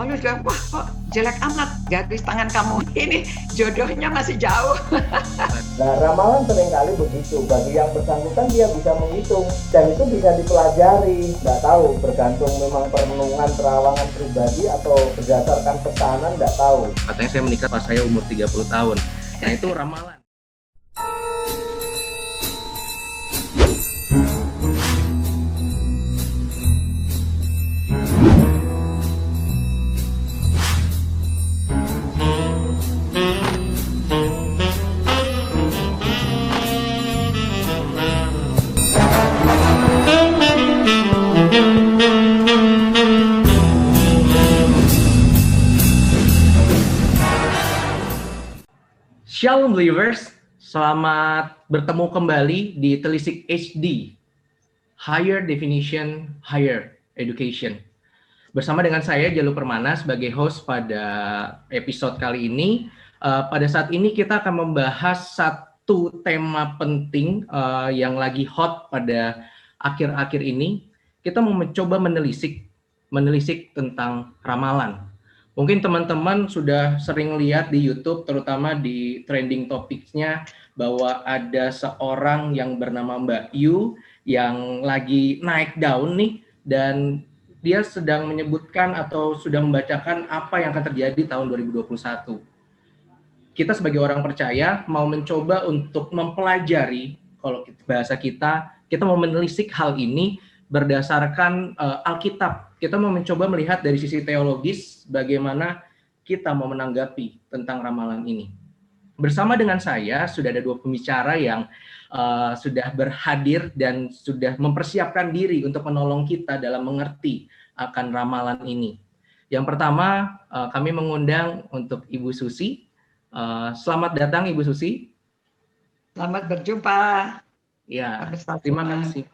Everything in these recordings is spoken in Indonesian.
Lalu dia, wah kok jelek amat garis tangan kamu ini, jodohnya masih jauh. Nah, ramalan seringkali begitu. Bagi yang bersangkutan dia bisa menghitung dan itu bisa dipelajari. Nggak tahu, bergantung memang perenungan, terawangan pribadi atau berdasarkan pesanan, nggak tahu. Katanya saya menikah pas saya umur 30 tahun. Nah, itu ramalan. Shalom believers, selamat bertemu kembali di Telisik HD, Higher Definition, Higher Education. Bersama dengan saya, Jalu Permana, sebagai host pada episode kali ini. Pada saat ini kita akan membahas satu tema penting yang lagi hot pada akhir-akhir ini. Kita mau mencoba menelisik tentang ramalan. Mungkin teman-teman sudah sering lihat di YouTube, terutama di trending topics-nya, bahwa ada seorang yang bernama Mbak Yu yang lagi naik daun nih, dan dia sedang menyebutkan atau sudah membacakan apa yang akan terjadi tahun 2021. Kita sebagai orang percaya mau mencoba untuk mempelajari, kalau bahasa kita mau menelisik hal ini berdasarkan Alkitab. Kita mau mencoba melihat dari sisi teologis bagaimana kita mau menanggapi tentang ramalan ini. Bersama dengan saya sudah ada dua pembicara yang sudah berhadir dan sudah mempersiapkan diri untuk menolong kita dalam mengerti akan ramalan ini. Yang pertama kami mengundang untuk Ibu Susi. Selamat datang Ibu Susi. Selamat berjumpa. Ya, terima kasih.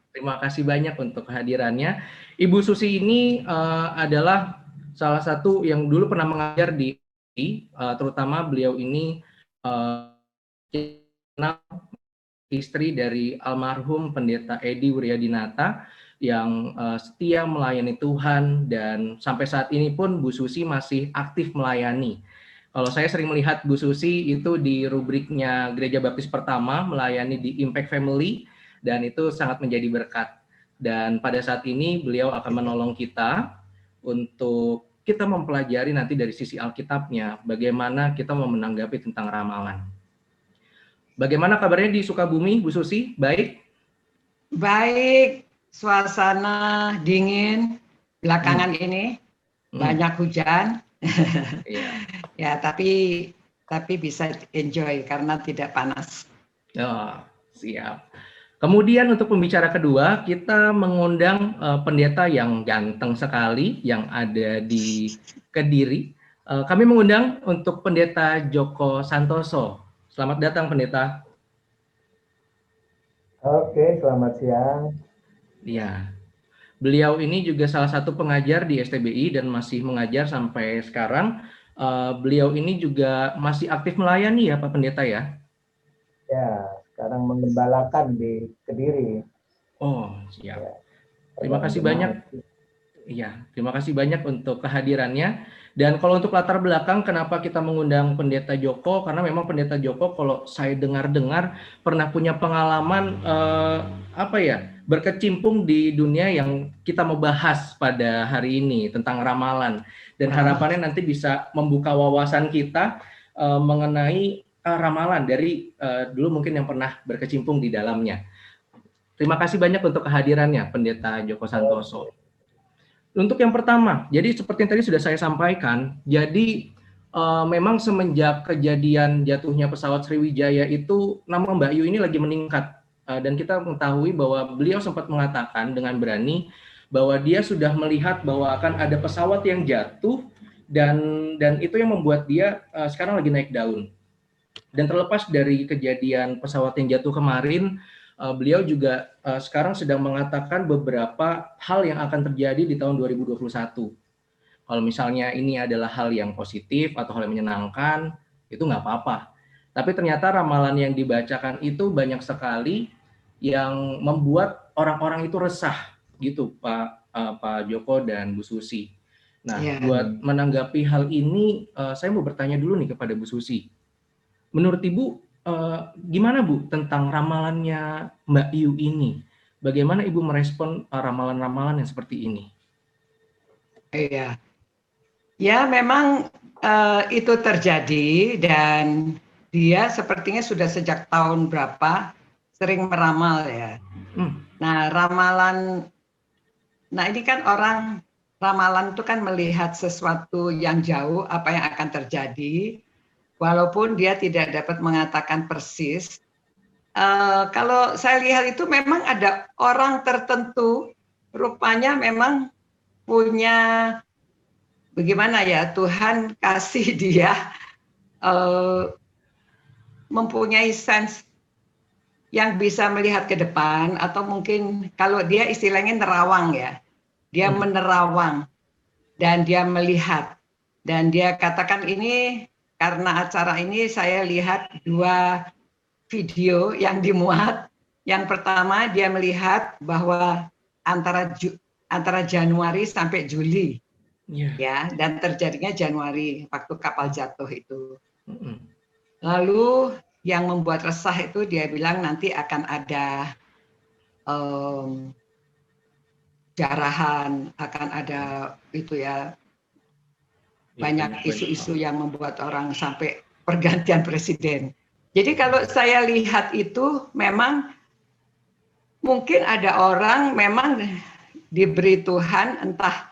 Terima kasih banyak untuk kehadirannya. Ibu Susi ini adalah salah satu yang dulu pernah mengajar di terutama beliau ini istri dari almarhum Pendeta Edi Wiryadinata yang setia melayani Tuhan, dan sampai saat ini pun Bu Susi masih aktif melayani. Kalau saya sering melihat Bu Susi itu di rubriknya Gereja Baptis Pertama melayani di Impact Family, dan itu sangat menjadi berkat. Dan pada saat ini beliau akan menolong kita untuk kita mempelajari nanti dari sisi Alkitabnya, bagaimana kita mau menanggapi tentang ramalan. Bagaimana kabarnya di Sukabumi, Bu Susi? Baik? Baik, suasana dingin belakangan ini, banyak hujan. Ya, tapi bisa enjoy karena tidak panas. Oh, siap. Kemudian untuk pembicara kedua, kita mengundang pendeta yang ganteng sekali yang ada di Kediri. Kami mengundang untuk Pendeta Joko Santoso. Selamat datang pendeta. Oke, selamat siang. Ya, beliau ini juga salah satu pengajar di STBI dan masih mengajar sampai sekarang. Beliau ini juga masih aktif melayani ya Pak Pendeta ya? Ya, sekarang mengembalakan di Kediri. Oh, siap. Ya, terima kasih banyak. Iya, terima kasih banyak untuk kehadirannya. Dan kalau untuk latar belakang kenapa kita mengundang Pendeta Joko, karena memang Pendeta Joko kalau saya dengar-dengar pernah punya pengalaman berkecimpung di dunia yang kita mau bahas pada hari ini tentang ramalan. Dan harapannya nanti bisa membuka wawasan kita mengenai ramalan dari dulu mungkin yang pernah berkecimpung di dalamnya. Terima kasih banyak untuk kehadirannya Pendeta Joko Santoso. Untuk yang pertama, jadi seperti yang tadi sudah saya sampaikan, jadi memang semenjak kejadian jatuhnya pesawat Sriwijaya itu, nama Mbak Yu ini lagi meningkat. Dan kita mengetahui bahwa beliau sempat mengatakan dengan berani bahwa dia sudah melihat bahwa akan ada pesawat yang jatuh, dan itu yang membuat dia sekarang lagi naik daun. Dan terlepas dari kejadian pesawat yang jatuh kemarin, beliau juga sekarang sedang mengatakan beberapa hal yang akan terjadi di tahun 2021. Kalau misalnya ini adalah hal yang positif atau hal yang menyenangkan, itu nggak apa-apa. Tapi ternyata ramalan yang dibacakan itu banyak sekali yang membuat orang-orang itu resah, gitu Pak Joko dan Bu Susi. Nah, Iya. buat menanggapi hal ini, saya mau bertanya dulu nih kepada Bu Susi. Menurut Ibu, gimana Bu tentang ramalannya Mbak Yu ini? Bagaimana Ibu merespon ramalan-ramalan yang seperti ini? Iya. Ya, memang itu terjadi dan dia sepertinya sudah sejak tahun berapa sering meramal ya. Nah, ini kan orang ramalan itu kan melihat sesuatu yang jauh apa yang akan terjadi, walaupun dia tidak dapat mengatakan persis. Kalau saya lihat itu memang ada orang tertentu, rupanya memang punya bagaimana ya, Tuhan kasih dia mempunyai sense yang bisa melihat ke depan, atau mungkin kalau dia istilahnya nerawang ya, dia menerawang dan dia melihat, dan dia katakan ini karena acara ini saya lihat 2 video yang dimuat. Yang pertama dia melihat bahwa antara Januari sampai Juli ya, dan terjadinya Januari waktu kapal jatuh itu. Lalu yang membuat resah itu dia bilang nanti akan ada jarahan, akan ada itu ya, banyak isu-isu yang membuat orang sampai pergantian presiden. Jadi kalau saya lihat itu memang mungkin ada orang memang diberi Tuhan, entah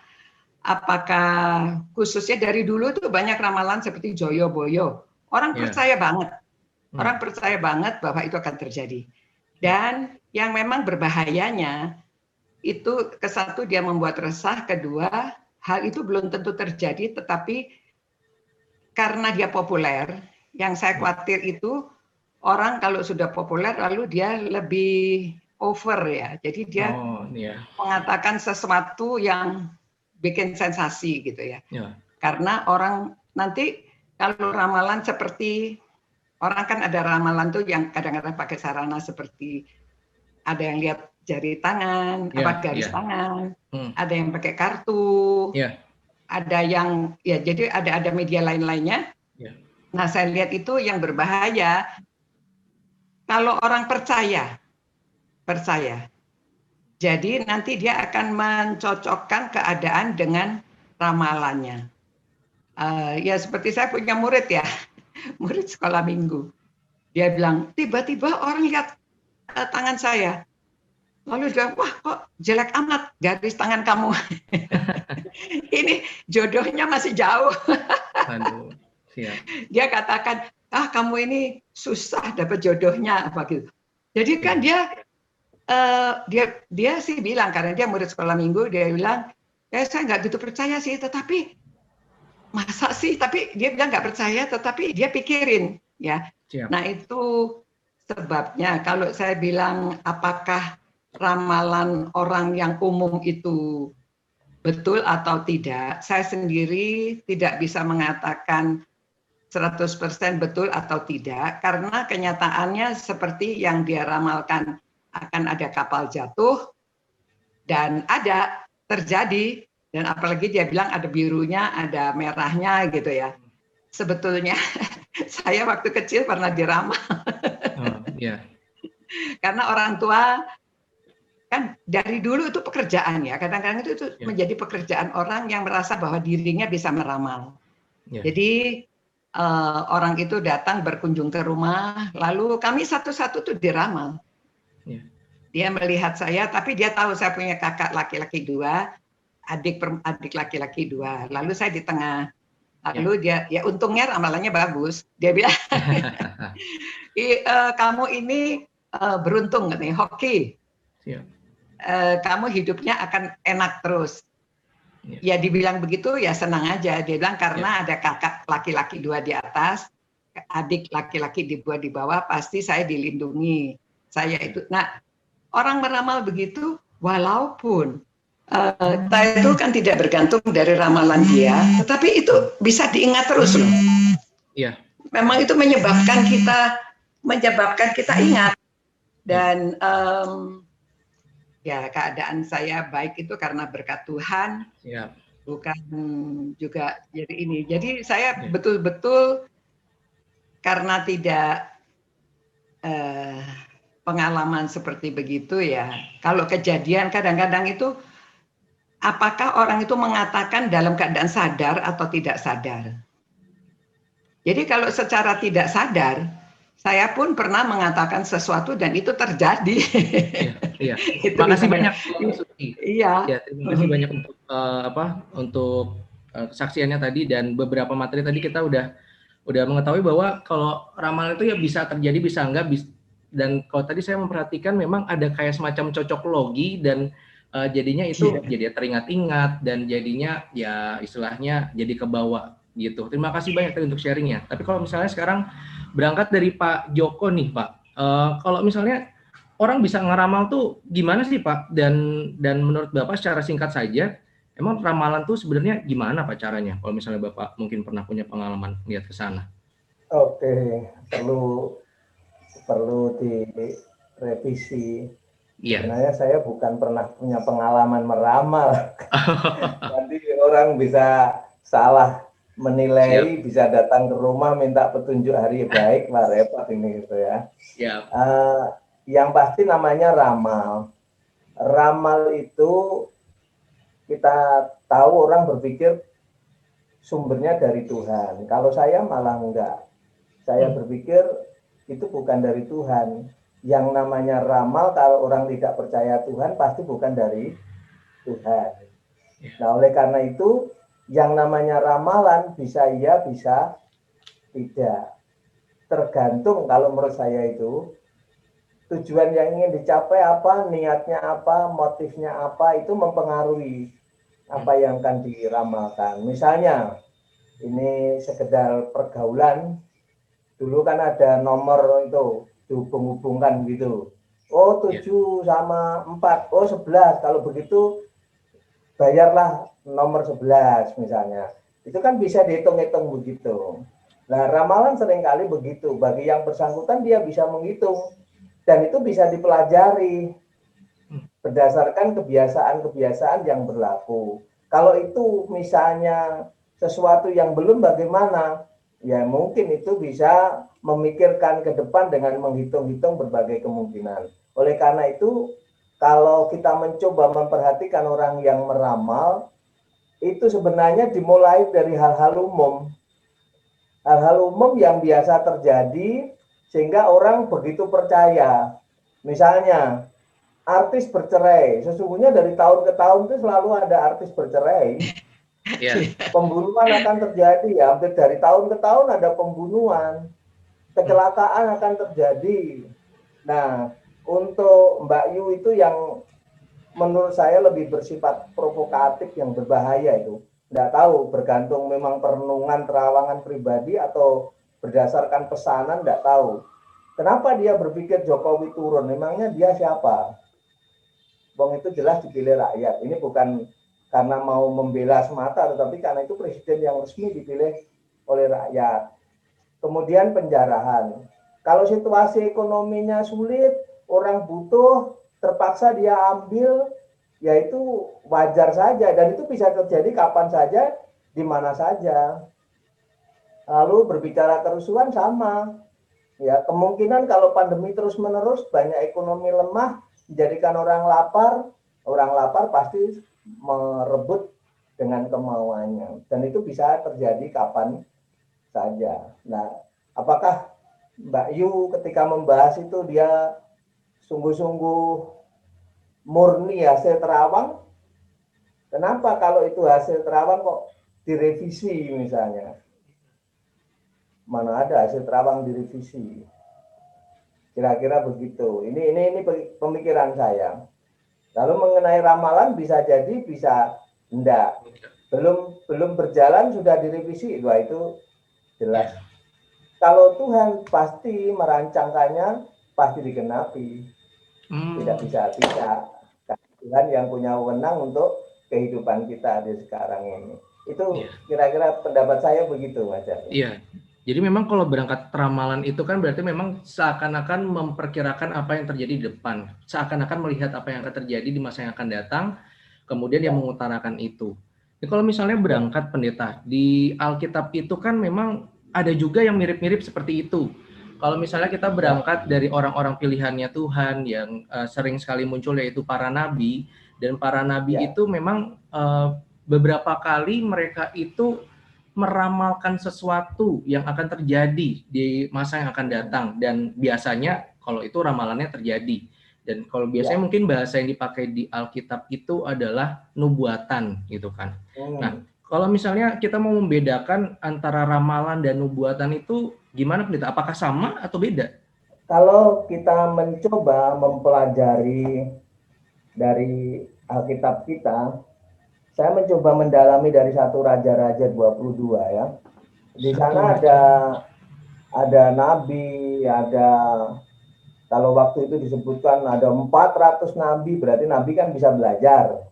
apakah khususnya dari dulu tuh banyak ramalan seperti Joyo Boyo. Orang percaya banget. Orang percaya banget bahwa itu akan terjadi. Dan yang memang berbahayanya itu ke-1 dia membuat resah, kedua hal itu belum tentu terjadi, tetapi karena dia populer, yang saya khawatir itu orang kalau sudah populer lalu dia lebih over ya. Jadi dia mengatakan sesuatu yang bikin sensasi gitu ya. Karena orang nanti kalau ramalan seperti orang kan ada ramalan tuh yang kadang-kadang pakai sarana seperti ada yang lihat jari tangan, garis tangan, ada yang pakai kartu, ada yang ya jadi ada media lain-lainnya. Nah, saya lihat itu yang berbahaya kalau orang percaya. Jadi nanti dia akan mencocokkan keadaan dengan ramalannya. Ya seperti saya punya murid ya, murid sekolah minggu. Dia bilang, tiba-tiba orang lihat tangan saya. Lalu dia, wah kok jelek amat garis tangan kamu. Ini jodohnya masih jauh. Aduh, siap. Dia katakan, kamu ini susah dapat jodohnya apa gitu. Jadi kan dia sih bilang, karena dia murid sekolah minggu, dia bilang, saya nggak gitu percaya sih, tetapi masa sih? Tapi dia bilang nggak percaya, tetapi dia pikirin, ya. Siap. Nah itu sebabnya kalau saya bilang apakah ramalan orang yang umum itu betul atau tidak, saya sendiri tidak bisa mengatakan 100% betul atau tidak, karena kenyataannya seperti yang dia ramalkan, akan ada kapal jatuh, dan ada terjadi, dan apalagi dia bilang ada birunya, ada merahnya gitu ya. Sebetulnya saya waktu kecil pernah diramal. Karena orang tua kan dari dulu itu pekerjaan ya, kadang-kadang itu menjadi pekerjaan orang yang merasa bahwa dirinya bisa meramal. Jadi orang itu datang berkunjung ke rumah, lalu kami satu-satu tuh diramal. Dia melihat saya, tapi dia tahu saya punya kakak laki-laki 2, adik laki-laki 2. Lalu saya di tengah. Lalu dia, ya untungnya ramalannya bagus. Dia bilang, kamu ini beruntung nih, hoki. Kamu hidupnya akan enak terus. Ya dibilang begitu ya senang aja. Dia bilang karena ada kakak laki-laki 2 di atas, adik laki-laki 2 di bawah, pasti saya dilindungi. Saya itu. Nah, orang meramal begitu, walaupun kita itu kan tidak bergantung dari ramalan dia, tetapi itu bisa diingat terus loh. Memang itu menyebabkan kita ingat. Dan ya keadaan saya baik itu karena berkat Tuhan. bukan juga jadi ini. Jadi saya betul-betul karena tidak pengalaman seperti begitu ya. Kalau kejadian kadang-kadang itu apakah orang itu mengatakan dalam keadaan sadar atau tidak sadar. Jadi kalau secara tidak sadar, saya pun pernah mengatakan sesuatu dan itu terjadi. Iya. Itu Makasih misalnya, banyak, Suti. iya. Ya, terima kasih banyak untuk kesaksiannya tadi, dan beberapa materi tadi kita udah mengetahui bahwa kalau ramalan itu ya bisa terjadi, bisa enggak, dan kalau tadi saya memperhatikan memang ada kayak semacam cocok logi, dan jadinya itu jadi teringat-ingat, dan jadinya ya istilahnya jadi kebawa gitu. Terima kasih banyak tadi untuk sharingnya. Tapi kalau misalnya sekarang berangkat dari Pak Joko nih Pak, kalau misalnya orang bisa ngeramal tuh gimana sih Pak? Dan menurut Bapak secara singkat saja, emang ramalan tuh sebenarnya gimana Pak caranya? Kalau misalnya Bapak mungkin pernah punya pengalaman lihat ke sana. Oke, perlu direvisi. Iya. Sebenarnya saya bukan pernah punya pengalaman meramal. Nanti orang bisa salah menilai, bisa datang ke rumah minta petunjuk hari baik, wah repot ini gitu ya. Yang pasti namanya ramal. Ramal itu kita tahu orang berpikir sumbernya dari Tuhan. Kalau saya malah enggak. Saya berpikir itu bukan dari Tuhan. Yang namanya ramal kalau orang tidak percaya Tuhan pasti bukan dari Tuhan. Nah, oleh karena itu yang namanya ramalan bisa iya, bisa tidak. Tergantung kalau menurut saya itu tujuan yang ingin dicapai apa, niatnya apa, motifnya apa, itu mempengaruhi apa yang akan diramalkan. Misalnya ini sekedar pergaulan, dulu kan ada nomor itu dihubung-hubungkan gitu. Oh 7 sama 4, oh 11, kalau begitu bayarlah nomor 11 misalnya. Itu kan bisa dihitung-hitung begitu. Nah ramalan seringkali begitu, bagi yang bersangkutan dia bisa menghitung dan itu bisa dipelajari berdasarkan kebiasaan-kebiasaan yang berlaku. Kalau itu misalnya sesuatu yang belum bagaimana, ya mungkin itu bisa memikirkan ke depan dengan menghitung-hitung berbagai kemungkinan. Oleh karena itu, kalau kita mencoba memperhatikan orang yang meramal, itu sebenarnya dimulai dari hal-hal umum. Hal-hal umum yang biasa terjadi, sehingga orang begitu percaya. Misalnya, artis bercerai. Sesungguhnya dari tahun ke tahun itu selalu ada artis bercerai. Pembunuhan akan terjadi ya, hampir dari tahun ke tahun ada pembunuhan, kecelakaan akan terjadi. Nah, untuk Mbak Yu itu yang menurut saya lebih bersifat provokatif, yang berbahaya itu. Nggak tahu, bergantung memang perenungan terawangan pribadi atau berdasarkan pesanan, nggak tahu. Kenapa dia berpikir Jokowi turun? Memangnya dia siapa? Bang itu jelas dipilih rakyat. Ini bukan karena mau membela semata, tetapi karena itu presiden yang resmi dipilih oleh rakyat. Kemudian penjarahan. Kalau situasi ekonominya sulit, orang butuh, terpaksa dia ambil, ya itu wajar saja. Dan itu bisa terjadi kapan saja, di mana saja. Lalu berbicara kerusuhan sama. Ya, kemungkinan kalau pandemi terus-menerus, banyak ekonomi lemah, menjadikan orang lapar pasti merebut dengan kemauannya, dan itu bisa terjadi kapan saja. Nah, apakah Mbak Yu ketika membahas itu dia sungguh-sungguh murni hasil terawang? Kenapa kalau itu hasil terawang kok direvisi misalnya? Mana ada hasil terawang direvisi? Kira-kira begitu. Ini pemikiran saya. Lalu mengenai ramalan bisa jadi, bisa enggak. Belum berjalan sudah direvisi, wah itu jelas. Kalau Tuhan pasti merancangkannya, pasti digenapi. Tidak bisa tidak. Tuhan yang punya wewenang untuk kehidupan kita di sekarang ini. Itu kira-kira pendapat saya begitu, Mas. Iya. Jadi memang kalau berangkat ramalan itu kan berarti memang seakan-akan memperkirakan apa yang terjadi di depan. Seakan-akan melihat apa yang akan terjadi di masa yang akan datang, kemudian yang mengutarakan itu. Jadi kalau misalnya berangkat pendeta, di Alkitab itu kan memang ada juga yang mirip-mirip seperti itu. Kalau misalnya kita berangkat dari orang-orang pilihannya Tuhan yang sering sekali muncul yaitu para nabi, dan para nabi Ya. itu memang beberapa kali mereka itu meramalkan sesuatu yang akan terjadi di masa yang akan datang, dan biasanya kalau itu ramalannya terjadi. Dan kalau biasanya mungkin bahasa yang dipakai di Alkitab itu adalah nubuatan gitu kan. Nah, kalau misalnya kita mau membedakan antara ramalan dan nubuatan itu gimana pendeta? Apakah sama atau beda? Kalau kita mencoba mempelajari dari Alkitab kita, saya mencoba mendalami dari 1 Raja-Raja 22 ya. Di sana ada nabi, ada, kalau waktu itu disebutkan ada 400 nabi, berarti nabi kan bisa belajar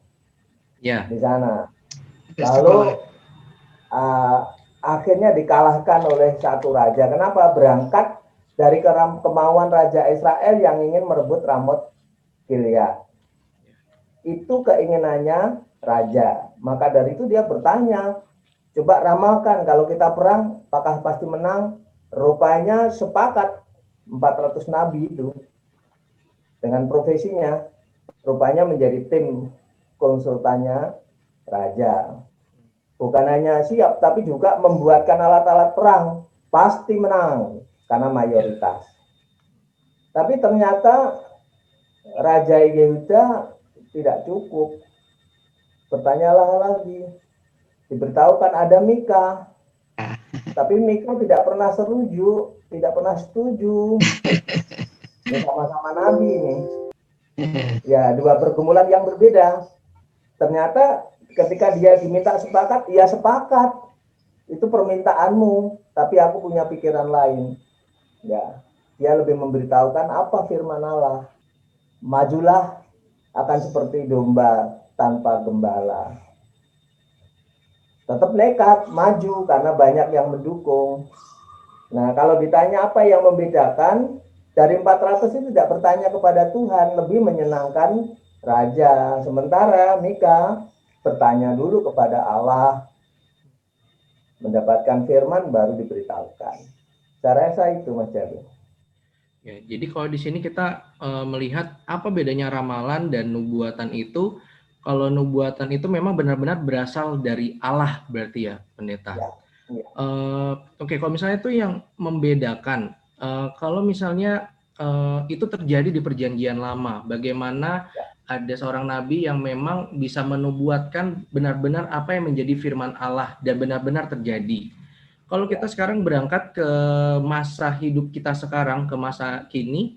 di sana. Lalu akhirnya dikalahkan oleh satu raja. Kenapa? Berangkat dari kemauan Raja Israel yang ingin merebut Ramot Gilead. Itu keinginannya raja. Maka dari itu dia bertanya, coba ramalkan kalau kita perang apakah pasti menang? Rupanya sepakat 400 nabi itu dengan profesinya, rupanya menjadi tim konsultannya raja. Bukan hanya siap, tapi juga membuatkan alat-alat perang. Pasti menang, karena mayoritas. Tapi ternyata Raja Yehuda tidak cukup. Bertanyalah lagi. Diberitahukan ada Mika. Tapi Mika tidak pernah setuju, tidak pernah setuju. Ini sama-sama nabi ini. Ya, dua pergumulan yang berbeda. Ternyata ketika dia diminta sepakat, ya sepakat. Itu permintaanmu, tapi aku punya pikiran lain. Ya, dia lebih memberitahukan apa firman Allah. Majulah akan seperti domba tanpa gembala. Tetap nekat, maju karena banyak yang mendukung. Nah, kalau ditanya apa yang membedakan, dari 400 itu tidak bertanya kepada Tuhan, lebih menyenangkan raja. Sementara Mika bertanya dulu kepada Allah, mendapatkan firman baru diberitahukan. Saya rasa itu, Mas Jalu. Ya, jadi kalau di sini kita melihat apa bedanya ramalan dan nubuatan itu. Kalau nubuatan itu memang benar-benar berasal dari Allah berarti ya, pendeta. Ya, ya. Oke, kalau misalnya itu yang membedakan, kalau misalnya itu terjadi di Perjanjian Lama, bagaimana ada seorang nabi yang memang bisa menubuatkan benar-benar apa yang menjadi firman Allah dan benar-benar terjadi. Kalau kita sekarang berangkat ke masa hidup kita sekarang, ke masa kini,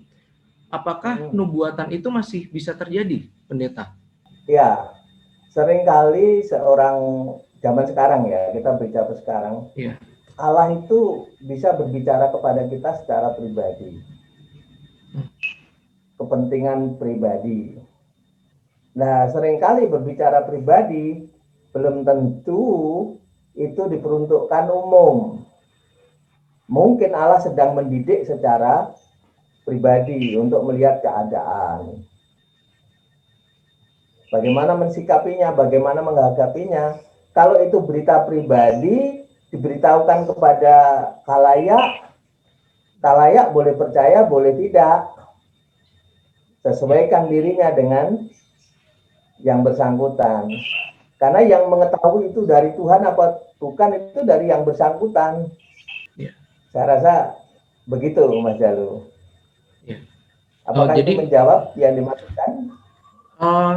apakah nubuatan itu masih bisa terjadi, pendeta? Ya, seringkali seorang zaman sekarang ya, kita bicara sekarang, Allah itu bisa berbicara kepada kita secara pribadi. Kepentingan pribadi. Nah, seringkali berbicara pribadi belum tentu itu diperuntukkan umum. Mungkin Allah sedang mendidik secara pribadi untuk melihat keadaan. Bagaimana mensikapinya, bagaimana menghadapinya. Kalau itu berita pribadi, diberitahukan kepada khalayak, khalayak boleh percaya, boleh tidak. Sesuaikan dirinya dengan yang bersangkutan. Karena yang mengetahui itu dari Tuhan apa bukan, itu dari yang bersangkutan. Saya rasa begitu, Mas Jalu. Apakah itu menjawab yang dimaksudkan?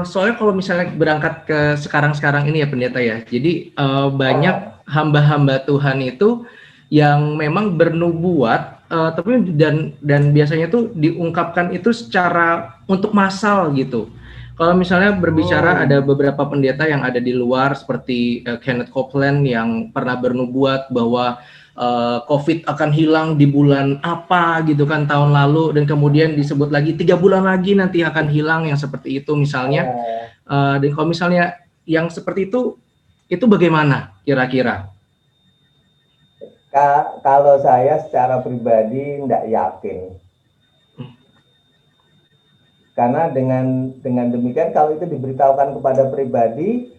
Soalnya kalau misalnya berangkat ke sekarang-sekarang ini ya pendeta ya, jadi banyak hamba-hamba Tuhan itu yang memang bernubuat, tapi dan biasanya tuh diungkapkan itu secara untuk massal gitu. Kalau misalnya berbicara ada beberapa pendeta yang ada di luar seperti Kenneth Copeland yang pernah bernubuat bahwa COVID akan hilang di bulan apa gitu kan tahun lalu, dan kemudian disebut lagi 3 bulan lagi nanti akan hilang, yang seperti itu misalnya. Dan kalau misalnya yang seperti itu bagaimana kira-kira? Kalau saya secara pribadi tidak yakin. Karena dengan demikian kalau itu diberitahukan kepada pribadi,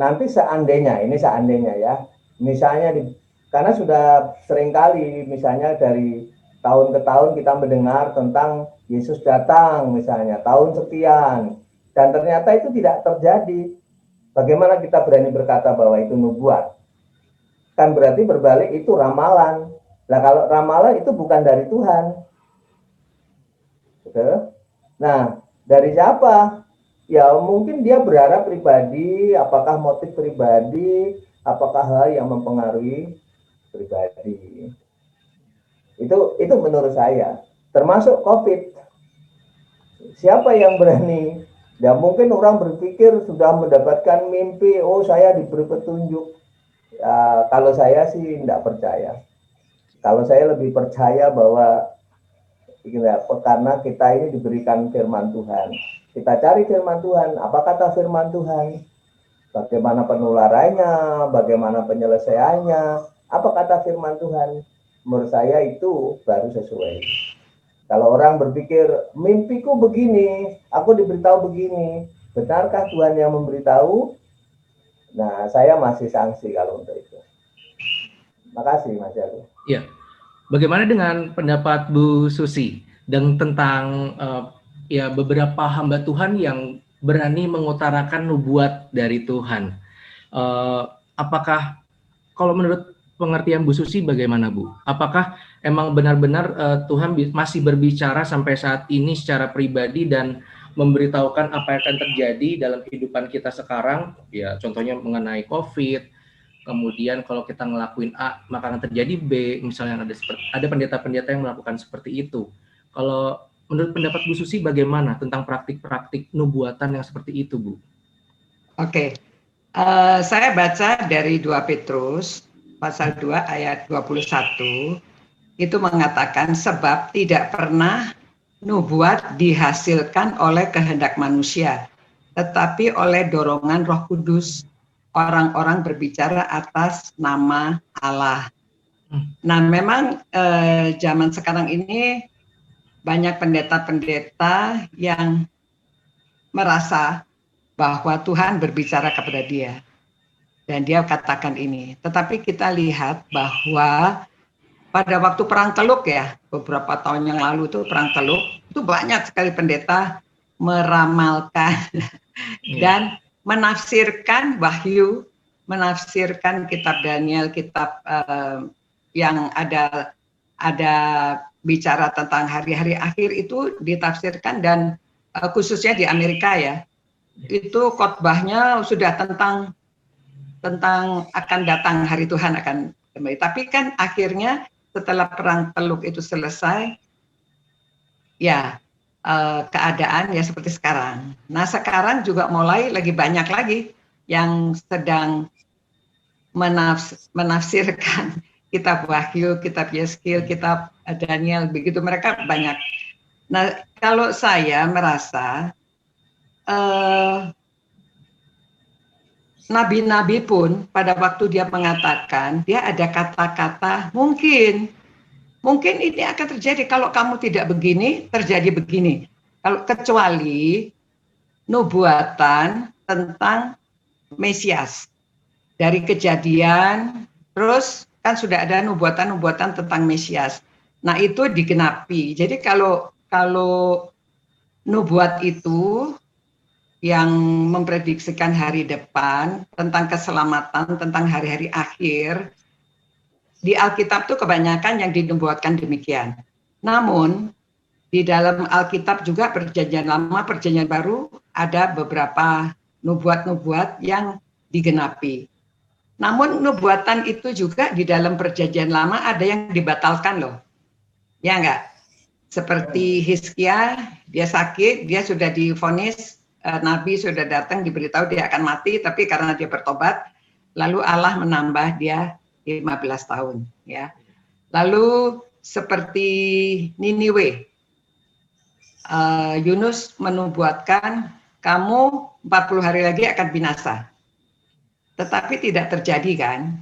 nanti seandainya, ini seandainya ya, misalnya karena sudah seringkali misalnya dari tahun ke tahun kita mendengar tentang Yesus datang misalnya tahun sekian, dan ternyata itu tidak terjadi. Bagaimana kita berani berkata bahwa itu nubuat? Kan berarti berbalik itu ramalan. Nah kalau ramalan itu bukan dari Tuhan. Betul? Nah dari siapa? Ya mungkin dia berharap pribadi, apakah motif pribadi, apakah hal yang mempengaruhi pribadi. Itu menurut saya. Termasuk COVID. Siapa yang berani? Ya mungkin orang berpikir sudah mendapatkan mimpi, oh saya diberi petunjuk. Ya, kalau saya sih tidak percaya. Kalau saya lebih percaya bahwa karena kita ini diberikan firman Tuhan. Kita cari firman Tuhan. Apa kata firman Tuhan? Bagaimana penularannya? Bagaimana penyelesaiannya? Apa kata firman Tuhan? Menurut saya itu baru sesuai. Kalau orang berpikir, mimpiku begini, aku diberitahu begini, benarkah Tuhan yang memberitahu? Nah, saya masih sanksi kalau untuk itu. Makasih, Mas Jalu. Ya, bagaimana dengan pendapat Bu Susi dan tentang ya beberapa hamba Tuhan yang berani mengutarakan nubuat dari Tuhan? Apakah kalau menurut pengertian Bu Susi bagaimana Bu? Apakah emang benar-benar Tuhan masih berbicara sampai saat ini secara pribadi dan memberitahukan apa yang akan terjadi dalam kehidupan kita sekarang? Ya contohnya mengenai COVID, kemudian kalau kita ngelakuin A maka akan terjadi B, misalnya ada pendeta-pendeta yang melakukan seperti itu. Kalau menurut pendapat Bu Susi bagaimana tentang praktik-praktik nubuatan yang seperti itu Bu? Oke, saya baca dari 2 Petrus pasal 2 ayat 21 itu mengatakan sebab tidak pernah nubuat dihasilkan oleh kehendak manusia tetapi oleh dorongan Roh Kudus orang-orang berbicara atas nama Allah. Nah memang zaman sekarang ini banyak pendeta-pendeta yang merasa bahwa Tuhan berbicara kepada dia. Dan dia katakan ini. Tetapi kita lihat bahwa pada waktu Perang Teluk ya, beberapa tahun yang lalu itu Perang Teluk, itu banyak sekali pendeta meramalkan dan menafsirkan wahyu, menafsirkan kitab Daniel, kitab yang ada bicara tentang hari-hari akhir itu ditafsirkan dan khususnya di Amerika ya, itu khotbahnya sudah tentang akan datang hari Tuhan akan kembali. Tapi kan akhirnya setelah Perang Teluk itu selesai, ya keadaan ya seperti sekarang. Nah sekarang juga mulai lagi banyak lagi yang sedang menafsirkan kitab Wahyu, kitab Yeskil, kitab Daniel, begitu mereka banyak. Nah kalau saya merasa nabi-nabi pun pada waktu dia mengatakan, dia ada kata-kata mungkin ini akan terjadi kalau kamu tidak begini, terjadi begini. Kalau kecuali nubuatan tentang Mesias dari Kejadian, terus kan sudah ada nubuatan-nubuatan tentang Mesias. Nah itu digenapi. Jadi kalau nubuat itu yang memprediksikan hari depan, tentang keselamatan, tentang hari-hari akhir, di Alkitab itu kebanyakan yang dinubuatkan demikian. Namun, di dalam Alkitab juga Perjanjian Lama, Perjanjian Baru, ada beberapa nubuat-nubuat yang digenapi. Namun, nubuatan itu juga di dalam Perjanjian Lama ada yang dibatalkan loh. Ya enggak? Seperti Hizkia, dia sakit, dia sudah divonis, Nabi sudah datang diberitahu dia akan mati, tapi karena dia bertobat, lalu Allah menambah dia 15 tahun. Ya. Lalu seperti Niniwe, Yunus menubuatkan kamu 40 hari lagi akan binasa. Tetapi tidak terjadi kan,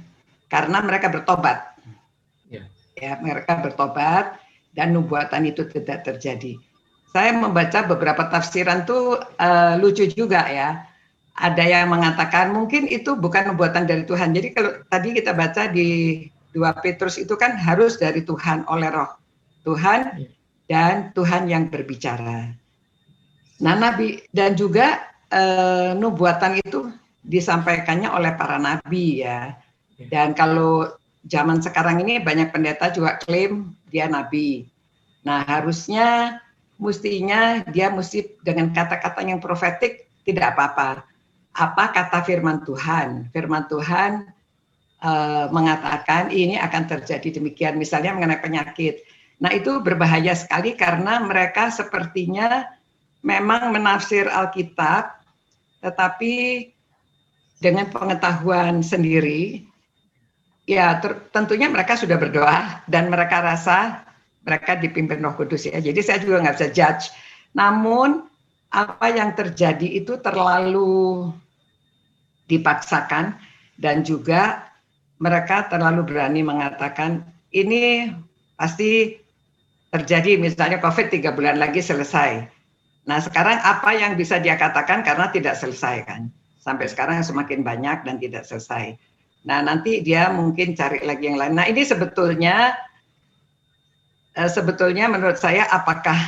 karena mereka bertobat. Ya, mereka bertobat dan nubuatan itu tidak terjadi. Saya membaca beberapa tafsiran tuh lucu juga ya. ada yang mengatakan mungkin itu bukan nubuatan dari Tuhan. Jadi kalau tadi kita baca di 2 Petrus itu kan harus dari Tuhan oleh Roh Tuhan dan Tuhan yang berbicara. Nah, nabi dan juga nubuatan itu disampaikannya oleh para nabi ya. Dan kalau zaman sekarang ini banyak pendeta juga klaim dia nabi. Nah, mestinya dia mesti dengan kata-kata yang profetik tidak apa-apa. Apa kata firman Tuhan? Firman Tuhan mengatakan ini akan terjadi demikian, misalnya mengenai penyakit. Nah, itu berbahaya sekali karena mereka sepertinya memang menafsir Alkitab, tetapi dengan pengetahuan sendiri, ya tentunya mereka sudah berdoa dan mereka rasa mereka dipimpin Roh Kudus ya. Jadi saya juga nggak bisa judge. Namun apa yang terjadi itu terlalu dipaksakan dan juga mereka terlalu berani mengatakan ini pasti terjadi, misalnya COVID 3 bulan lagi selesai. Nah, sekarang apa yang bisa dia katakan karena tidak selesai kan? Sampai sekarang semakin banyak dan tidak selesai. Nah, nanti dia mungkin cari lagi yang lain. Nah, ini sebetulnya menurut saya apakah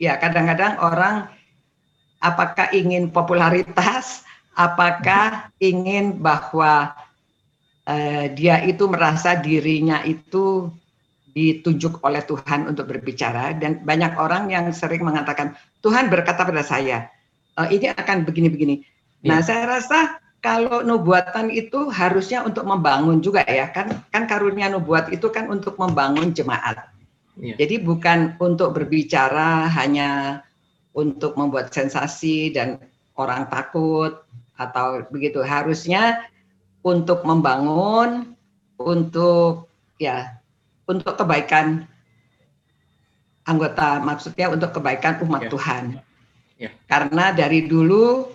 ya kadang-kadang orang apakah ingin popularitas, apakah ingin bahwa dia itu merasa dirinya itu ditunjuk oleh Tuhan untuk berbicara, dan banyak orang yang sering mengatakan Tuhan berkata pada saya ini akan begini-begini. Nah, saya rasa kalau nubuatan itu harusnya untuk membangun juga ya, kan karunia nubuat itu kan untuk membangun jemaat. Jadi bukan untuk berbicara hanya untuk membuat sensasi dan orang takut atau begitu. Harusnya untuk membangun, untuk kebaikan anggota, maksudnya untuk kebaikan umat Tuhan. Karena dari dulu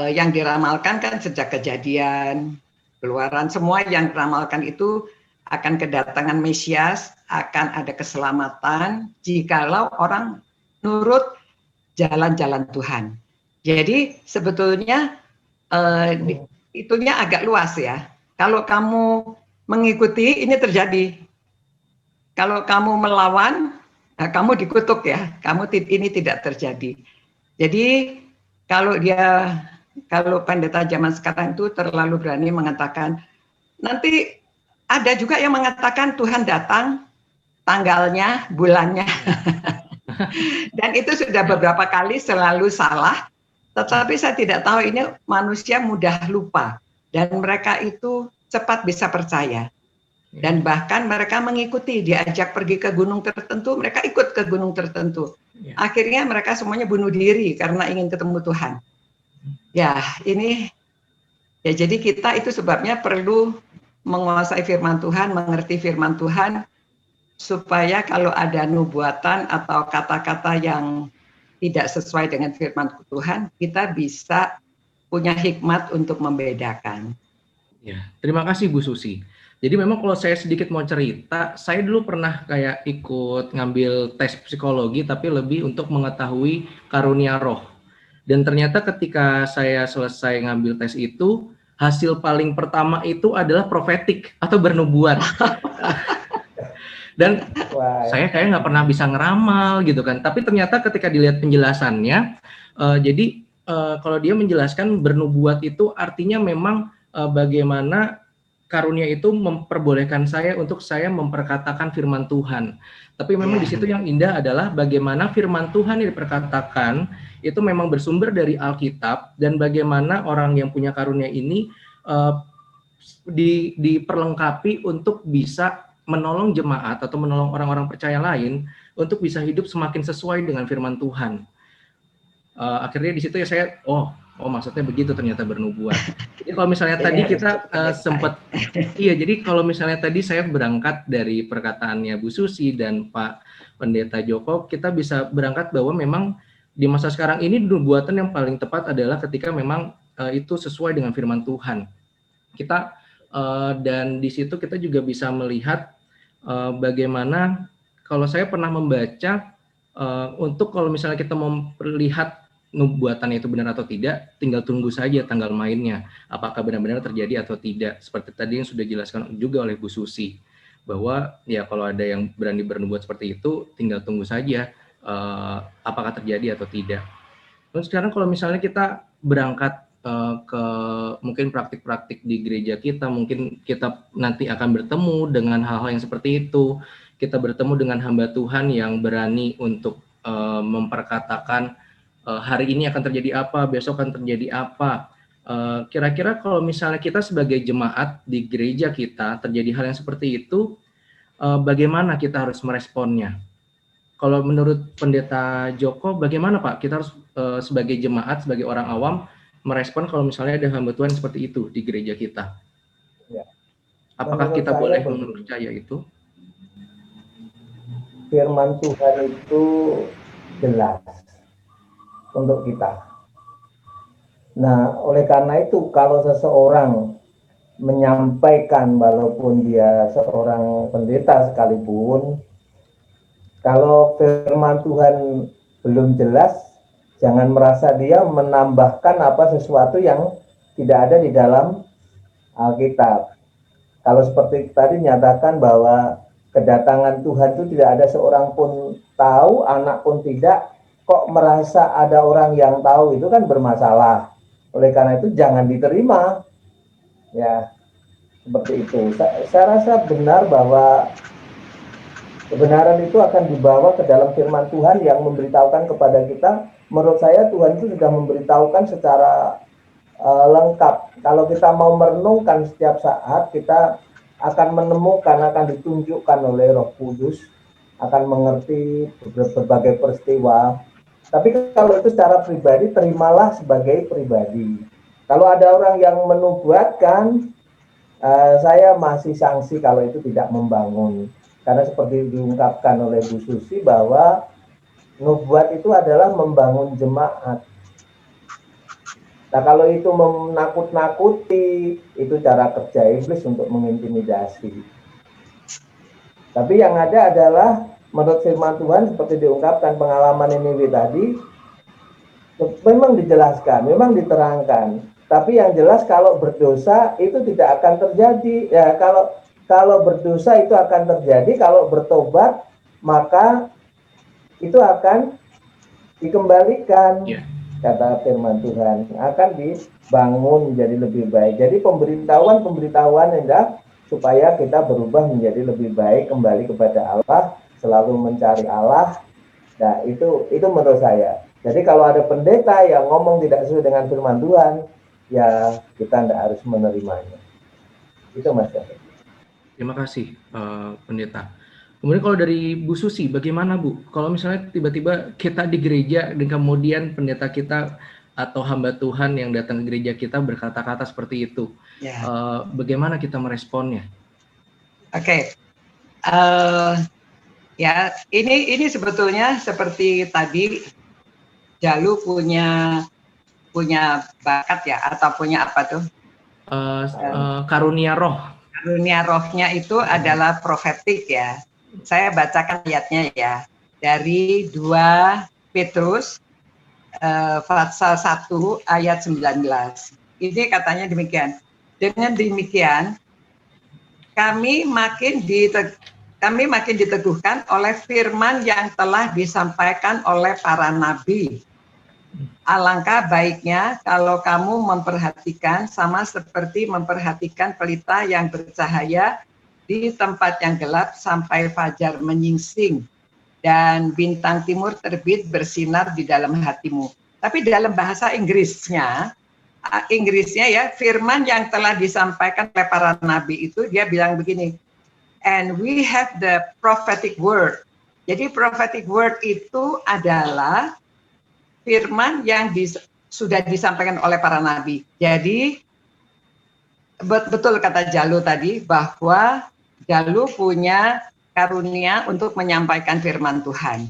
yang diramalkan kan sejak Kejadian, Keluaran, semua yang diramalkan itu akan kedatangan Mesias, akan ada keselamatan jikalau orang nurut jalan-jalan Tuhan. Jadi sebetulnya itunya agak luas ya. Kalau kamu mengikuti, ini terjadi. Kalau kamu melawan, kamu dikutuk ya. Ini tidak terjadi. Jadi kalau pendeta zaman sekarang itu terlalu berani mengatakan, nanti ada juga yang mengatakan Tuhan datang, tanggalnya, bulannya. Dan itu sudah beberapa kali selalu salah. Tetapi saya tidak tahu, ini manusia mudah lupa. Dan mereka itu cepat bisa percaya. Dan bahkan mereka mengikuti, diajak pergi ke gunung tertentu, mereka ikut ke gunung tertentu. Akhirnya mereka semuanya bunuh diri karena ingin ketemu Tuhan. Ya, jadi kita itu sebabnya perlu menguasai firman Tuhan, mengerti firman Tuhan, supaya kalau ada nubuatan atau kata-kata yang tidak sesuai dengan firman Tuhan, kita bisa punya hikmat untuk membedakan. Ya, terima kasih Bu Susi. Jadi memang kalau saya sedikit mau cerita, saya dulu pernah kayak ikut ngambil tes psikologi, tapi lebih untuk mengetahui karunia roh. Dan ternyata ketika saya selesai ngambil tes itu, hasil paling pertama itu adalah profetik atau bernubuat. Dan saya kayak nggak pernah bisa ngeramal gitu kan. Tapi ternyata ketika dilihat penjelasannya, jadi kalau dia menjelaskan bernubuat itu artinya memang bagaimana karunia itu memperbolehkan saya untuk saya memperkatakan firman Tuhan. Tapi memang di situ yang indah adalah bagaimana firman Tuhan yang diperkatakan itu memang bersumber dari Alkitab, dan bagaimana orang yang punya karunia ini diperlengkapi untuk bisa menolong jemaat atau menolong orang-orang percaya lain untuk bisa hidup semakin sesuai dengan firman Tuhan. Akhirnya di situ ya saya, maksudnya begitu ternyata bernubuat. Jadi kalau misalnya tadi kita sempat, jadi kalau misalnya tadi saya berangkat dari perkataannya Bu Susi dan Pak Pendeta Joko, kita bisa berangkat bahwa memang di masa sekarang ini nubuatan yang paling tepat adalah ketika memang itu sesuai dengan firman Tuhan. Kita dan di situ kita juga bisa melihat bagaimana kalau saya pernah membaca untuk kalau misalnya kita mau melihat nubuatannya itu benar atau tidak, tinggal tunggu saja tanggal mainnya, apakah benar-benar terjadi atau tidak. Seperti tadi yang sudah dijelaskan juga oleh Bu Susi, bahwa ya kalau ada yang berani bernubuat seperti itu, tinggal tunggu saja apakah terjadi atau tidak. Terus sekarang kalau misalnya kita berangkat ke mungkin praktik-praktik di gereja kita, mungkin kita nanti akan bertemu dengan hal-hal yang seperti itu. Kita bertemu dengan hamba Tuhan yang berani untuk memperkatakan hari ini akan terjadi apa, besok akan terjadi apa. Kira-kira kalau misalnya kita sebagai jemaat di gereja kita terjadi hal yang seperti itu, bagaimana kita harus meresponnya? Kalau menurut Pendeta Joko, bagaimana Pak? Kita harus sebagai jemaat, sebagai orang awam, merespon kalau misalnya ada hamba Tuhan seperti itu di gereja kita. Ya. Apakah kita boleh mempercaya itu? Firman Tuhan itu jelas untuk kita. Nah, oleh karena itu kalau seseorang menyampaikan walaupun dia seorang pendeta sekalipun, kalau firman Tuhan belum jelas, jangan merasa dia menambahkan sesuatu yang tidak ada di dalam Alkitab. Kalau seperti tadi nyatakan bahwa kedatangan Tuhan itu tidak ada seorang pun tahu, anak pun tidak, kok merasa ada orang yang tahu, itu kan bermasalah. Oleh karena itu jangan diterima. Ya, seperti itu. Saya rasa benar bahwa kebenaran itu akan dibawa ke dalam firman Tuhan yang memberitahukan kepada kita. Menurut saya Tuhan itu sudah memberitahukan secara lengkap. Kalau kita mau merenungkan setiap saat, kita akan menemukan, akan ditunjukkan oleh Roh Kudus, akan mengerti berbagai peristiwa. Tapi kalau itu secara pribadi, terimalah sebagai pribadi. Kalau ada orang yang menubuatkan, saya masih sanksi kalau itu tidak membangun. Karena seperti diungkapkan oleh Bu Susi bahwa nubuat itu adalah membangun jemaat. Nah, kalau itu menakut-nakuti, itu cara kerja iblis untuk mengintimidasi. Tapi yang ada adalah menurut firman Tuhan seperti diungkapkan pengalaman ini tadi, memang dijelaskan, memang diterangkan. Tapi yang jelas kalau berdosa itu tidak akan terjadi. Ya, kalau berdosa itu akan terjadi, kalau bertobat maka itu akan dikembalikan. Yeah. Kata firman Tuhan akan dibangun menjadi lebih baik. Jadi pemberitahuan indah supaya kita berubah menjadi lebih baik, kembali kepada Allah, selalu mencari Allah. Nah, itu menurut saya. Jadi kalau ada pendeta yang ngomong tidak sesuai dengan firman Tuhan, ya kita tidak harus menerimanya. Itu Mas. Terima kasih pendeta. Kemudian kalau dari Bu Susi, bagaimana Bu? Kalau misalnya tiba-tiba kita di gereja dan kemudian pendeta kita atau hamba Tuhan yang datang ke gereja kita berkata-kata seperti itu, bagaimana kita meresponnya? Oke. Ya, ini sebetulnya seperti tadi Jalu punya bakat ya, atau punya apa tuh? Karunia roh. Karunia rohnya itu adalah profetik ya. Saya bacakan ayatnya ya, dari 2 Petrus pasal 1 ayat 19. Ini katanya demikian. Dengan demikian kami makin diteguhkan oleh firman yang telah disampaikan oleh para nabi. Alangkah baiknya kalau kamu memperhatikan sama seperti memperhatikan pelita yang bercahaya di tempat yang gelap sampai fajar menyingsing dan bintang timur terbit bersinar di dalam hatimu. Tapi dalam bahasa Inggrisnya ya, firman yang telah disampaikan oleh para nabi itu dia bilang begini, and we have the prophetic word. Jadi prophetic word itu adalah firman yang sudah disampaikan oleh para nabi. Jadi betul kata Jalu tadi bahwa Jalu punya karunia untuk menyampaikan firman Tuhan.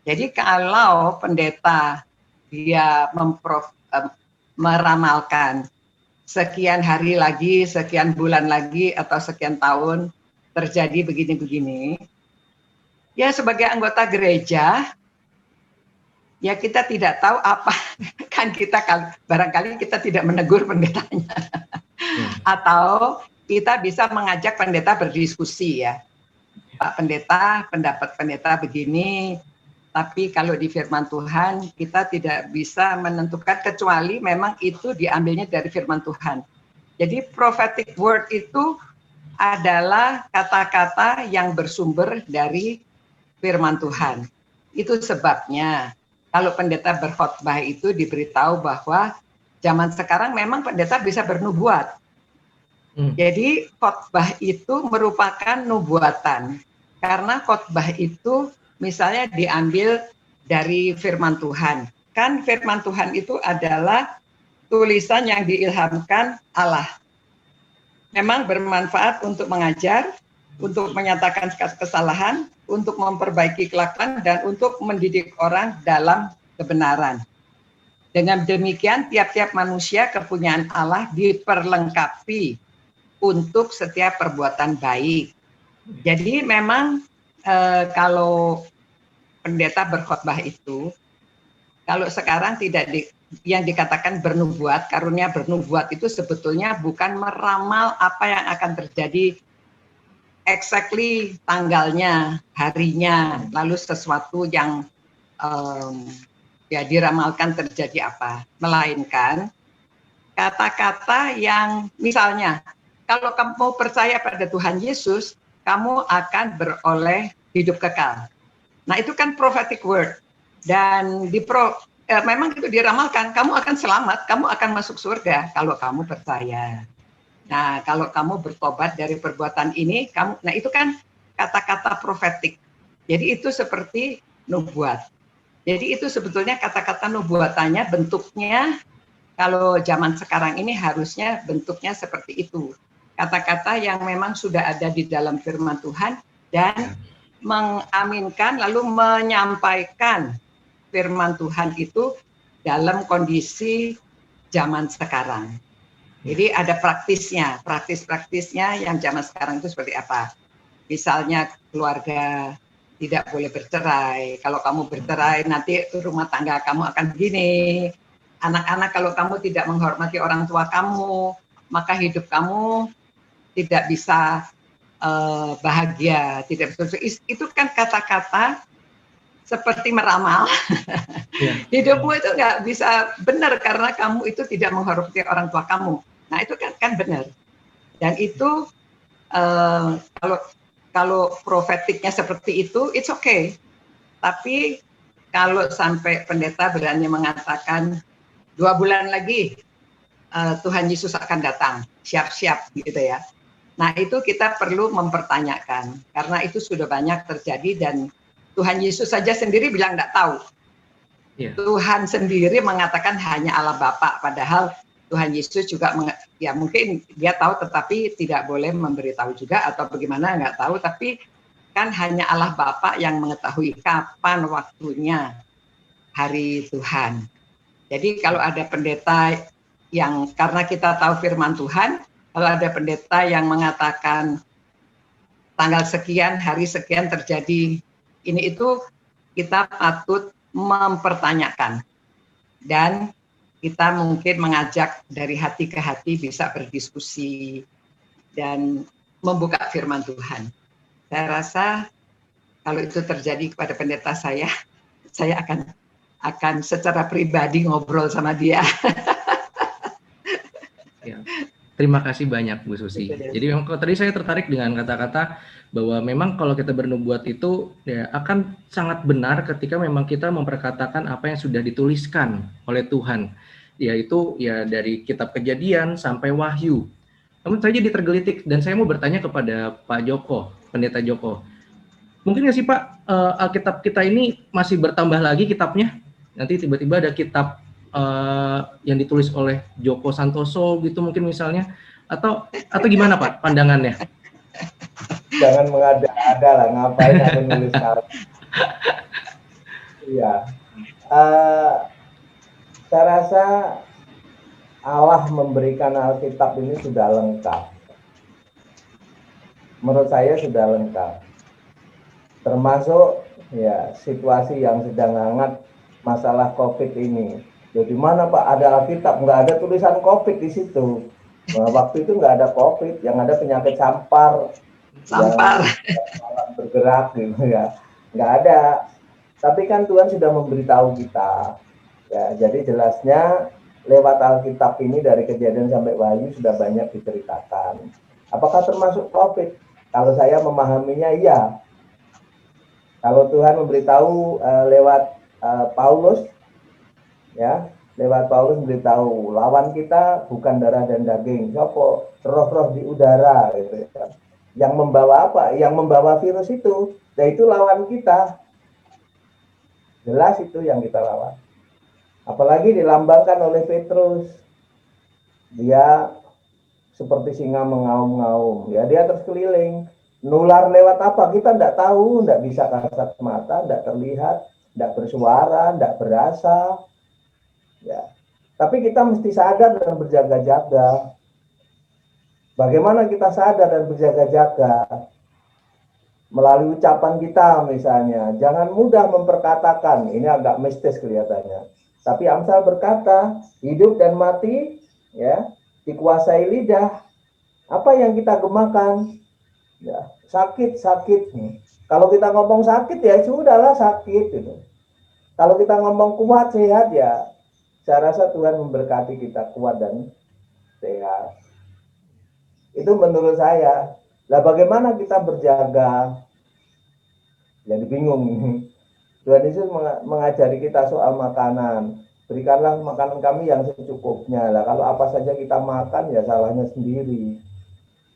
Jadi kalau pendeta dia meramalkan sekian hari lagi, sekian bulan lagi, atau sekian tahun terjadi begini-begini, ya sebagai anggota gereja, ya kita tidak tahu apa, kan kita barangkali kita tidak menegur pendetanya. Atau kita bisa mengajak pendeta berdiskusi ya. Pak Pendeta, pendapat pendeta begini, tapi kalau di firman Tuhan kita tidak bisa menentukan kecuali memang itu diambilnya dari firman Tuhan. Jadi prophetic word itu adalah kata-kata yang bersumber dari firman Tuhan. Itu sebabnya kalau pendeta berkhotbah itu diberitahu bahwa zaman sekarang memang pendeta bisa bernubuat. Jadi khotbah itu merupakan nubuatan. Karena khotbah itu misalnya diambil dari firman Tuhan. Kan firman Tuhan itu adalah tulisan yang diilhamkan Allah. Memang bermanfaat untuk mengajar, untuk menyatakan kesalahan, untuk memperbaiki kelakuan, dan untuk mendidik orang dalam kebenaran. Dengan demikian, tiap-tiap manusia kepunyaan Allah diperlengkapi untuk setiap perbuatan baik. Jadi memang kalau pendeta berkhotbah itu, kalau sekarang tidak yang dikatakan bernubuat, karunia bernubuat itu sebetulnya bukan meramal apa yang akan terjadi exactly tanggalnya, harinya, lalu sesuatu yang ya diramalkan terjadi apa, melainkan kata-kata yang misalnya kalau kamu percaya pada Tuhan Yesus, kamu akan beroleh hidup kekal. Nah itu kan prophetic word. Dan memang itu diramalkan, kamu akan selamat, kamu akan masuk surga kalau kamu percaya. Nah kalau kamu bertobat dari perbuatan ini, nah itu kan kata-kata profetik. Jadi itu seperti nubuat. Jadi itu sebetulnya kata-kata nubuatannya bentuknya, kalau zaman sekarang ini harusnya bentuknya seperti itu. Kata-kata yang memang sudah ada di dalam firman Tuhan dan mengaminkan lalu menyampaikan firman Tuhan itu dalam kondisi zaman sekarang. Jadi ada praktis-praktisnya yang zaman sekarang itu seperti apa. Misalnya keluarga tidak boleh bercerai. Kalau kamu bercerai nanti rumah tangga kamu akan begini. Anak-anak kalau kamu tidak menghormati orang tua kamu, maka hidup kamu tidak bisa bahagia, tidak bisa. Itu kan kata-kata seperti meramal. Hidupmu itu nggak bisa benar karena kamu itu tidak menghormati orang tua kamu. Nah itu kan benar. Dan itu kalau profetiknya seperti itu, it's okay. Tapi kalau sampai pendeta berani mengatakan 2 bulan lagi Tuhan Yesus akan datang, siap-siap gitu ya. Nah itu kita perlu mempertanyakan karena itu sudah banyak terjadi dan Tuhan Yesus saja sendiri bilang nggak tahu. Tuhan sendiri mengatakan hanya Allah Bapa, padahal Tuhan Yesus juga ya mungkin dia tahu tetapi tidak boleh memberitahu juga atau bagaimana nggak tahu, tapi kan hanya Allah Bapa yang mengetahui kapan waktunya hari Tuhan. Jadi kalau ada pendeta yang karena kita tahu firman Tuhan, kalau ada pendeta yang mengatakan tanggal sekian, hari sekian terjadi ini itu, kita patut mempertanyakan. Dan kita mungkin mengajak dari hati ke hati bisa berdiskusi dan membuka firman Tuhan. Saya rasa kalau itu terjadi kepada pendeta saya akan secara pribadi ngobrol sama dia. Ya. Terima kasih banyak Bu Susi. Jadi memang tadi saya tertarik dengan kata-kata bahwa memang kalau kita bernubuat itu ya akan sangat benar ketika memang kita memperkatakan apa yang sudah dituliskan oleh Tuhan, yaitu ya dari kitab Kejadian sampai Wahyu. Namun saya jadi tergelitik dan saya mau bertanya kepada Pak Joko, Pendeta Joko. Mungkin nggak sih Pak, Alkitab kita ini masih bertambah lagi kitabnya? Nanti tiba-tiba ada kitab yang ditulis oleh Joko Santoso gitu mungkin misalnya, atau gimana Pak pandangannya? Jangan mengada-ada lah, ngapain aku nulis sekarang. Iya, saya rasa Allah memberikan Alkitab ini sudah lengkap. Menurut saya sudah lengkap. Termasuk ya situasi yang sedang hangat masalah COVID ini. Jadi mana Pak, ada Alkitab, nggak ada tulisan COVID di situ. Nah, waktu itu nggak ada COVID, yang ada penyakit sampar, Sampar. yang bergerak gitu ya. Nggak ada. Tapi kan Tuhan sudah memberitahu kita. Ya, jadi jelasnya lewat Alkitab ini dari Kejadian sampai Wahyu sudah banyak diceritakan. Apakah termasuk COVID? Kalau saya memahaminya iya. Kalau Tuhan memberitahu lewat Paulus, ya, lewat Paulus memberitahu lawan kita bukan darah dan daging, siapa? Roh-roh di udara, gitu ya. Yang membawa apa? Yang membawa virus itu, yaitu lawan kita. Jelas itu yang kita lawan. Apalagi dilambangkan oleh Petrus, dia seperti singa mengaum-ngaum, ya dia terus keliling. Nular lewat apa? Kita tidak tahu, tidak bisa kasat mata, tidak terlihat, tidak bersuara, tidak berasa. Ya. Tapi kita mesti sadar dan berjaga-jaga. Bagaimana kita sadar dan berjaga-jaga? Melalui ucapan kita misalnya. Jangan mudah memperkatakan. Ini agak mistis kelihatannya. Tapi Amsal berkata, hidup dan mati ya dikuasai lidah. Apa yang kita gemakan? Ya, sakit. Kalau kita ngomong sakit ya sudahlah sakit gitu. Kalau kita ngomong kuat sehat ya, saya rasa Tuhan memberkati kita kuat dan sehat. Itu menurut saya. Lah bagaimana kita berjaga? Jadi bingung. Tuhan Yesus mengajari kita soal makanan. Berikanlah makanan kami yang secukupnya. Lah kalau apa saja kita makan ya salahnya sendiri.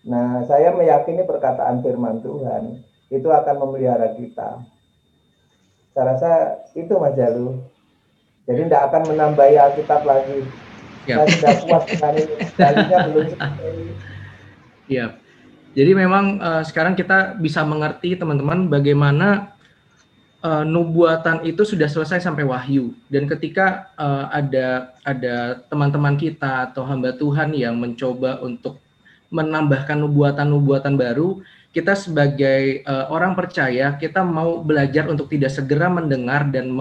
Nah, saya meyakini perkataan firman Tuhan itu akan memelihara kita. Saya rasa itu Mas Jalu. Jadi tidak akan menambahi Alkitab lagi. Saya sudah puas dengan ini. Dalilnya belum selesai. Ya. Jadi memang sekarang kita bisa mengerti teman-teman bagaimana nubuatan itu sudah selesai sampai Wahyu. Dan ketika ada teman-teman kita atau hamba Tuhan yang mencoba untuk menambahkan nubuatan-nubuatan baru, kita sebagai orang percaya, kita mau belajar untuk tidak segera mendengar dan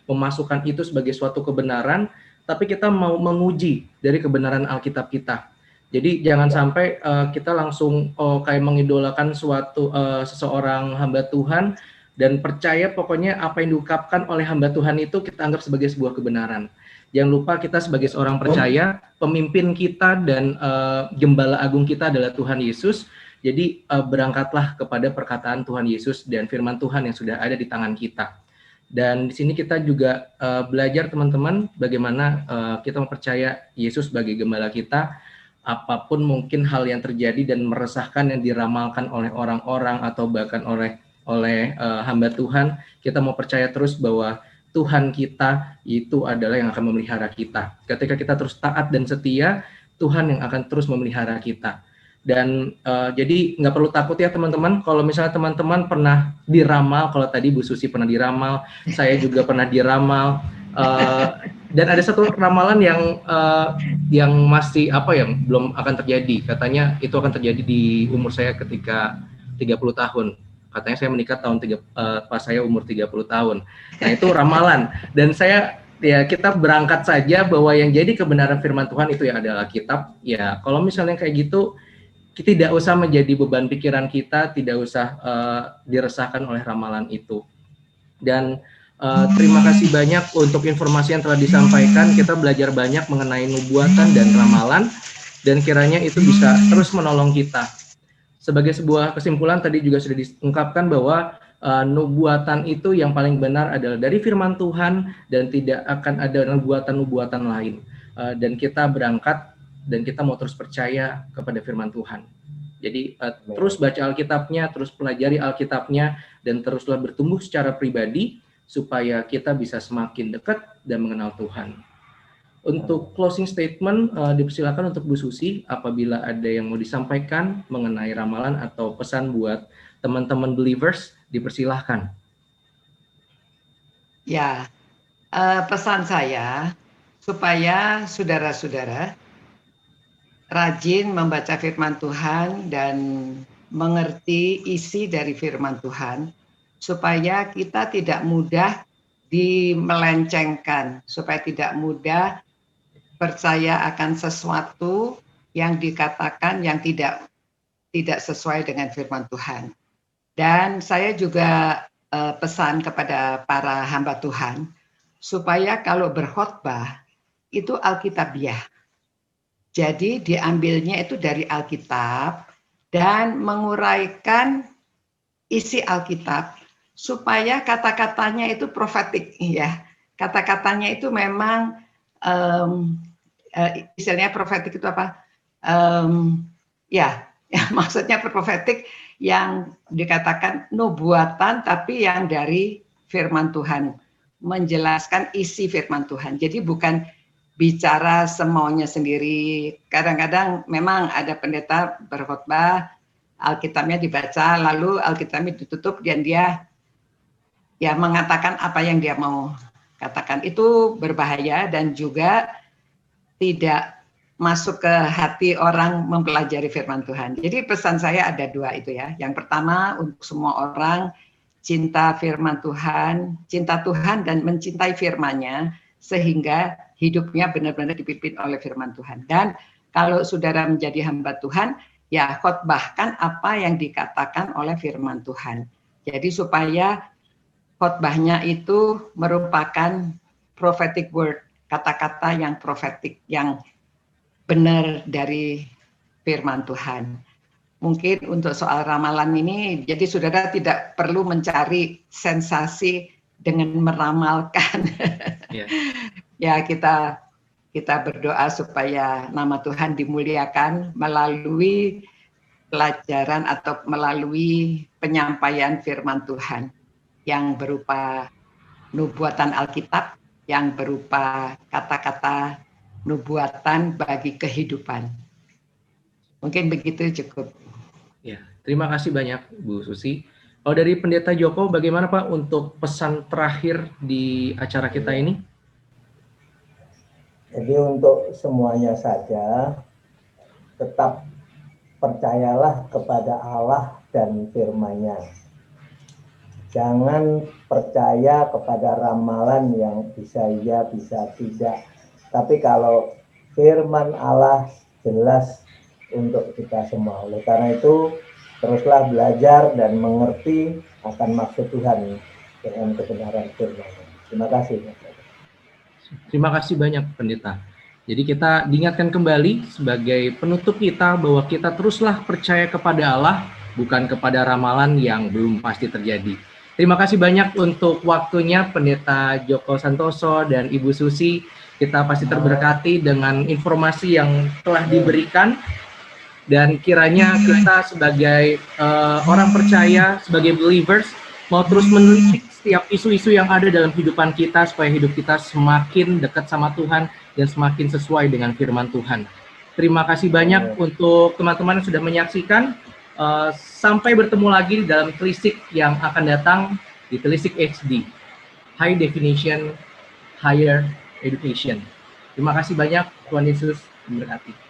memasukkan itu sebagai suatu kebenaran, tapi kita mau menguji dari kebenaran Alkitab kita. Jadi jangan sampai kita langsung kayak mengidolakan seseorang hamba Tuhan dan percaya pokoknya apa yang diungkapkan oleh hamba Tuhan itu kita anggap sebagai sebuah kebenaran. Jangan lupa kita sebagai seorang percaya, pemimpin kita dan gembala agung kita adalah Tuhan Yesus. Jadi berangkatlah kepada perkataan Tuhan Yesus dan firman Tuhan yang sudah ada di tangan kita. Dan di sini kita juga belajar teman-teman bagaimana kita mempercaya Yesus sebagai gembala kita. Apapun mungkin hal yang terjadi dan meresahkan yang diramalkan oleh orang-orang atau bahkan oleh hamba Tuhan, kita mau percaya terus bahwa Tuhan kita itu adalah yang akan memelihara kita. Ketika kita terus taat dan setia, Tuhan yang akan terus memelihara kita. Dan jadi nggak perlu takut ya teman-teman. Kalau misalnya teman-teman pernah diramal, kalau tadi Bu Susi pernah diramal, saya juga pernah diramal. Dan ada satu ramalan yang masih belum akan terjadi. Katanya itu akan terjadi di umur saya ketika 30 tahun. Katanya saya menikah pas saya umur 30 tahun. Nah, itu ramalan. Dan kita berangkat saja bahwa yang jadi kebenaran firman Tuhan itu ya adalah Alkitab. Ya, kalau misalnya kayak gitu, kita tidak usah menjadi beban pikiran kita, tidak usah diresahkan oleh ramalan itu. Dan terima kasih banyak untuk informasi yang telah disampaikan. Kita belajar banyak mengenai nubuatan dan ramalan, dan kiranya itu bisa terus menolong kita. Sebagai sebuah kesimpulan tadi juga sudah diungkapkan bahwa nubuatan itu yang paling benar adalah dari firman Tuhan dan tidak akan ada nubuatan-nubuatan lain. Dan kita berangkat dan kita mau terus percaya kepada firman Tuhan. Jadi terus baca Alkitabnya, terus pelajari Alkitabnya, dan teruslah bertumbuh secara pribadi supaya kita bisa semakin dekat dan mengenal Tuhan. Untuk closing statement, dipersilakan untuk Bu Susi, apabila ada yang mau disampaikan mengenai ramalan atau pesan buat teman-teman believers, dipersilahkan. Ya, pesan saya supaya saudara-saudara rajin membaca firman Tuhan dan mengerti isi dari firman Tuhan, supaya kita tidak mudah dimelencengkan supaya tidak mudah percaya akan sesuatu yang dikatakan yang tidak sesuai dengan firman Tuhan. Dan saya juga pesan kepada para hamba Tuhan supaya kalau berkhotbah itu Alkitabiah. Jadi diambilnya itu dari Alkitab dan menguraikan isi Alkitab supaya kata-katanya itu profetik ya. Kata-katanya itu memang istilahnya profetik itu apa? Ya, maksudnya profetik yang dikatakan nubuatan tapi yang dari firman Tuhan, menjelaskan isi firman Tuhan. Jadi bukan bicara semaunya sendiri. Kadang-kadang memang ada pendeta berkhotbah, Alkitabnya dibaca, lalu Alkitabnya ditutup dan dia ya mengatakan apa yang dia mau katakan. Itu berbahaya dan juga tidak masuk ke hati orang mempelajari firman Tuhan. Jadi pesan saya ada dua itu ya. Yang pertama untuk semua orang cinta firman Tuhan, cinta Tuhan dan mencintai firman-Nya sehingga hidupnya benar-benar dipimpin oleh firman Tuhan. Dan kalau saudara menjadi hamba Tuhan, ya khotbahkan apa yang dikatakan oleh firman Tuhan. Jadi supaya khotbahnya itu merupakan prophetic word, kata-kata yang profetik, yang benar dari firman Tuhan. Mungkin untuk soal ramalan ini, jadi saudara tidak perlu mencari sensasi dengan meramalkan. Yeah. Ya kita berdoa supaya nama Tuhan dimuliakan melalui pelajaran atau melalui penyampaian firman Tuhan yang berupa nubuatan Alkitab, yang berupa kata-kata nubuatan bagi kehidupan. Mungkin begitu cukup. Ya, terima kasih banyak Bu Susi. Kalau dari Pendeta Joko, bagaimana Pak untuk pesan terakhir di acara kita ini? Jadi untuk semuanya saja, tetap percayalah kepada Allah dan firman-Nya. Jangan percaya kepada ramalan yang bisa iya, bisa tidak. Tapi kalau firman Allah jelas untuk kita semua. Oleh karena itu, teruslah belajar dan mengerti akan maksud Tuhan dengan kebenaran firman-Nya. Terima kasih. Terima kasih banyak Pendeta. Jadi kita diingatkan kembali sebagai penutup kita bahwa kita teruslah percaya kepada Allah, bukan kepada ramalan yang belum pasti terjadi. Terima kasih banyak untuk waktunya Pendeta Joko Santoso dan Ibu Susi. Kita pasti terberkati dengan informasi yang telah diberikan. Dan kiranya kita sebagai orang percaya, sebagai believers, mau terus menelisik setiap isu-isu yang ada dalam kehidupan kita supaya hidup kita semakin dekat sama Tuhan dan semakin sesuai dengan firman Tuhan. Terima kasih banyak untuk teman-teman yang sudah menyaksikan. Sampai bertemu lagi dalam telisik yang akan datang di Telisik HD, High Definition Higher Education. Terima kasih banyak. Tuhan Yesus memberkati.